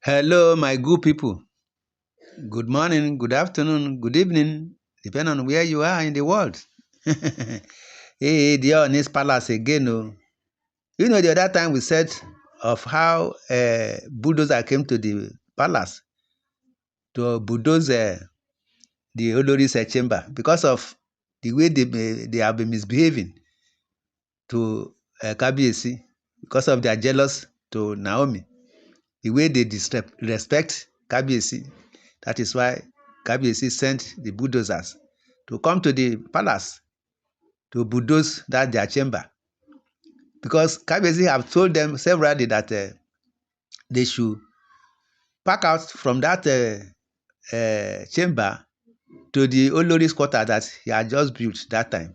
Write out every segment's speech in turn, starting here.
Hello, my good people. Good morning, good afternoon, good evening, depending on where you are in the world. Hey, the Oni's palace again. Oh. The other time we said of how bulldozer came to the palace to bulldoze the Oloris chamber because of the way they have been misbehaving to Kabiyesi, because of their jealous to Naomi, the way they respect Kabiyesi. That is why Kabiyesi sent the bulldozers to come to the palace to bulldoze their chamber. Because Kabiyesi have told them severally that they should pack out from that chamber to the Oloris quarter that he had just built that time.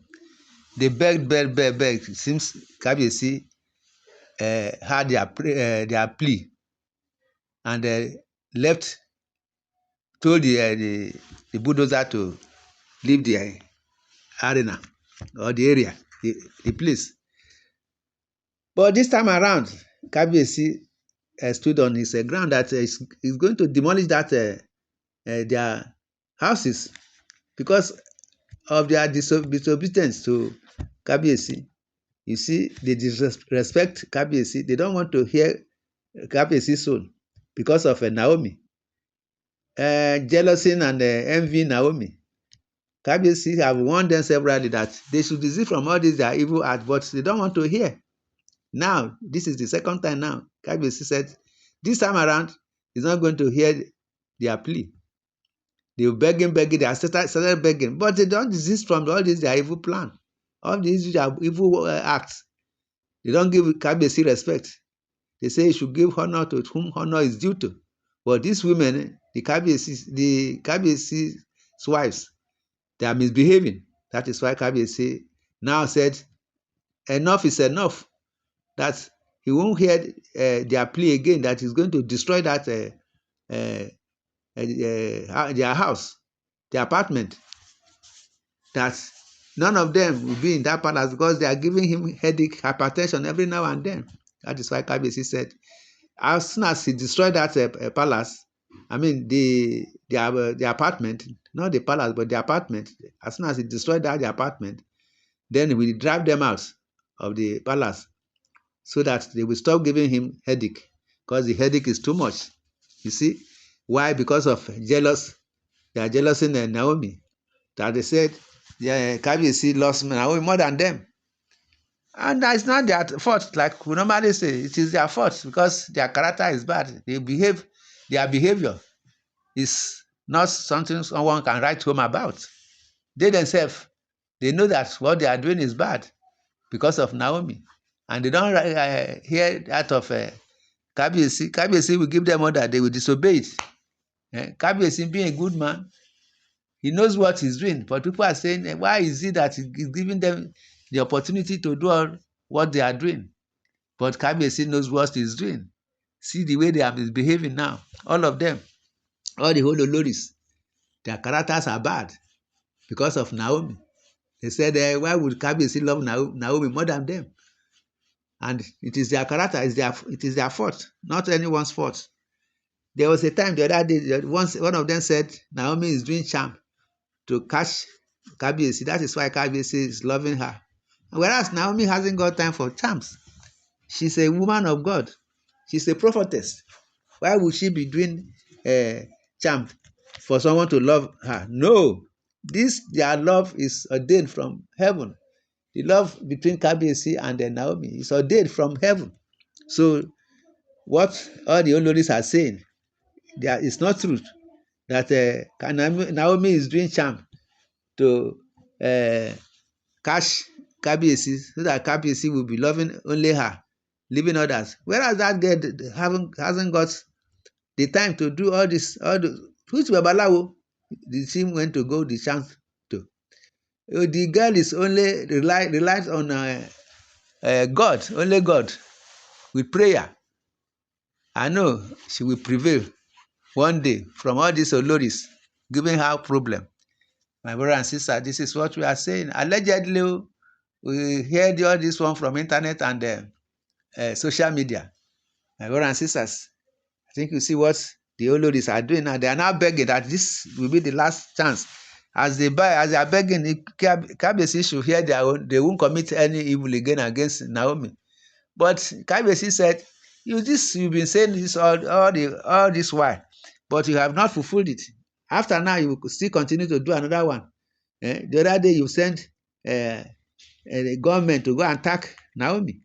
They begged. It seems Kabiyesi had their plea and left, told the bulldozer to leave the arena or the area, the place. But this time around, Kabiyesi stood on his ground that he's going to demolish their houses because of their disobedience to Kabiyesi. You see, they disrespect Kabiyesi. They don't want to hear Kabiyesi's soul because of Naomi. Jealousy and envy Naomi. Kabiyesi have warned them severally that they should desist from all these their evil acts, but they don't want to hear. Now, this is the second time now. Kabiyesi said, this time around, he's not going to hear their plea. They were begging, they started begging, but they don't desist from all these their evil plan, all these their evil acts. They don't give Kabiyesi respect. They say he should give honor to whom honor is due to. But these women, the Kabiyesi's wives, they are misbehaving. That is why Kabiyesi now said, enough is enough. That he won't hear their plea again, that he's going to destroy that their house, their apartment, that none of them will be in that palace because they are giving him headache, hypertension every now and then. That is why Kabiyesi said, as soon as he destroyed that palace, I mean the apartment, not the palace, but the apartment, as soon as he destroyed the apartment, then he will drive them out of the palace so that they will stop giving him headache, because the headache is too much. You see? Why? Because of they are jealous in Naomi. That they said, yeah, Kabiyesi loves Naomi more than them. And it's not their fault, like we normally say. It is their fault because their character is bad. Their behavior is not something someone can write home about. They themselves, they know that what they are doing is bad because of Naomi. And they don't hear that of Kabiyesi. Kabiyesi will give them order, they will disobey it. Kabiyesi being a good man, he knows what he's doing. But people are saying, why is it that he's giving them the opportunity to do all what they are doing? But Kabiyesi knows what he's doing. See the way they are misbehaving now. All of them, all the whole Oloris, their characters are bad because of Naomi. They said, why would Kabiyesi love Naomi more than them? And it is their character, it is their fault, not anyone's fault. There was a time the other day, one of them said Naomi is doing charm to catch Kabiyesi. That is why Kabiyesi is loving her. Whereas Naomi hasn't got time for charms. She's a woman of God. She's a prophetess. Why would she be doing charm for someone to love her? No. Their love is ordained from heaven. The love between Kabiyesi and Naomi is ordained from heaven. So what all the Oloris are saying, it's not truth. That Naomi is doing charm to catch Kabiyesi so that Kabiyesi will be loving only her, leaving others. Whereas that girl hasn't got the time to do all this. Which Babalawo the team went to go the chance to. The girl is only relies on God, only God, with prayer. I know she will prevail one day from all these Oloris giving her problem. My brother and sister, this is what we are saying. Allegedly, we heard all this one from internet and social media. My brother and sisters, I think you see what the Oloris are doing now. They are now begging that this will be the last chance. As they are begging, Kabiyesi should hear their own. They won't commit any evil again against Naomi. But Kabiyesi said, you've been saying this all this while, but you have not fulfilled it. After now, you will still continue to do another one. The other day, you sent the government to go and attack Naomi.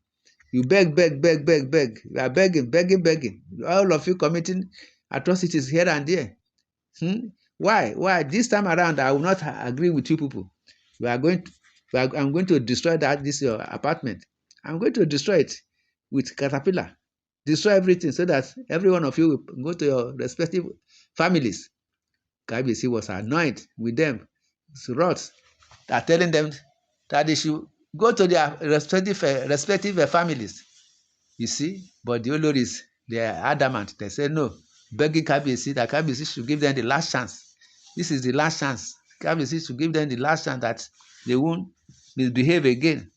You beg. You are begging. All of you committing atrocities here and there. Why? This time around, I will not agree with you people. I'm going to destroy this your apartment. I'm going to destroy it with caterpillar. Destroy everything so that every one of you will go to your respective families. Kabiyesi was annoyed with them. It's wrath. They are telling them that they should go to their respective families. You see, but the Oloris, they are adamant. They say no, begging Kabiyesi that Kabiyesi should give them the last chance. This is the last chance. Kabiyesi should give them the last chance that they won't misbehave again.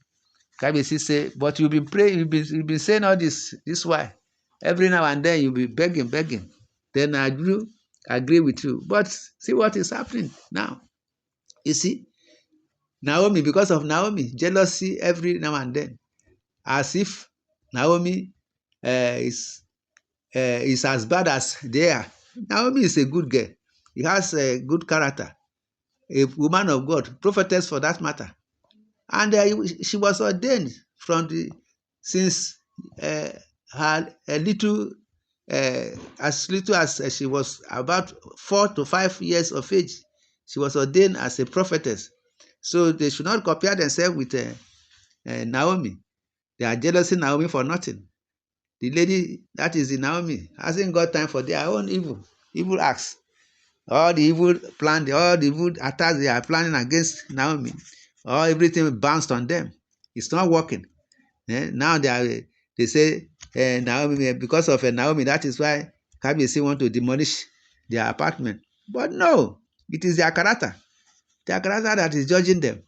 Kabiyesi say, but you've been praying, you've been saying all this why. Every now and then you'll be begging. Then I do agree with you. But see what is happening now. You see, Naomi, because of Naomi, jealousy every now and then, as if Naomi is as bad as they are. Naomi is a good girl. He has a good character, a woman of God, prophetess for that matter. And she was ordained since her as little as she was about 4 to 5 years of age. She was ordained as a prophetess. So they should not compare themselves with Naomi. They are jealousing Naomi for nothing. The lady that is in Naomi hasn't got time for their own evil acts. All the evil plan, all the evil attacks they are planning against Naomi, all everything bounced on them. It's not working. Now they say Naomi, because of Naomi, that is why Kabiyesi want to demolish their apartment. But no, it is their character that is judging them.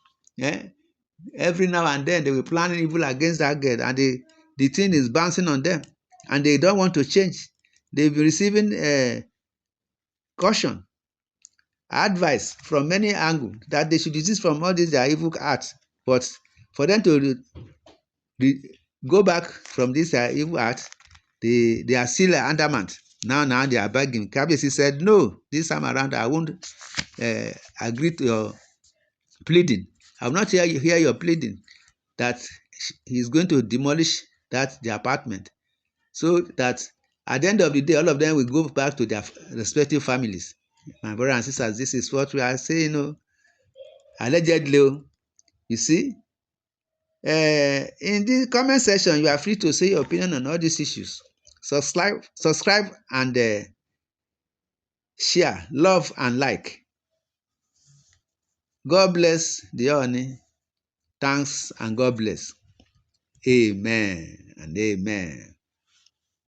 Every now and then they will plan evil against that girl, and the thing is bouncing on them, and they don't want to change. They'll be receiving caution, advice from many angles that they should desist from all these their evil acts. But for them to go back from this evil act, they are still adamant. Now they are begging. Kabiyesi said, no, this time around I won't agree to your pleading. I will not hear your pleading that he's going to demolish the apartment, so that at the end of the day, all of them will go back to their respective families. My brothers and sisters, this is what we are saying. Allegedly, you see. In the comment section, you are free to say your opinion on all these issues. Subscribe and share, love and like. God bless the Ooni. Thanks and God bless. Amen and amen.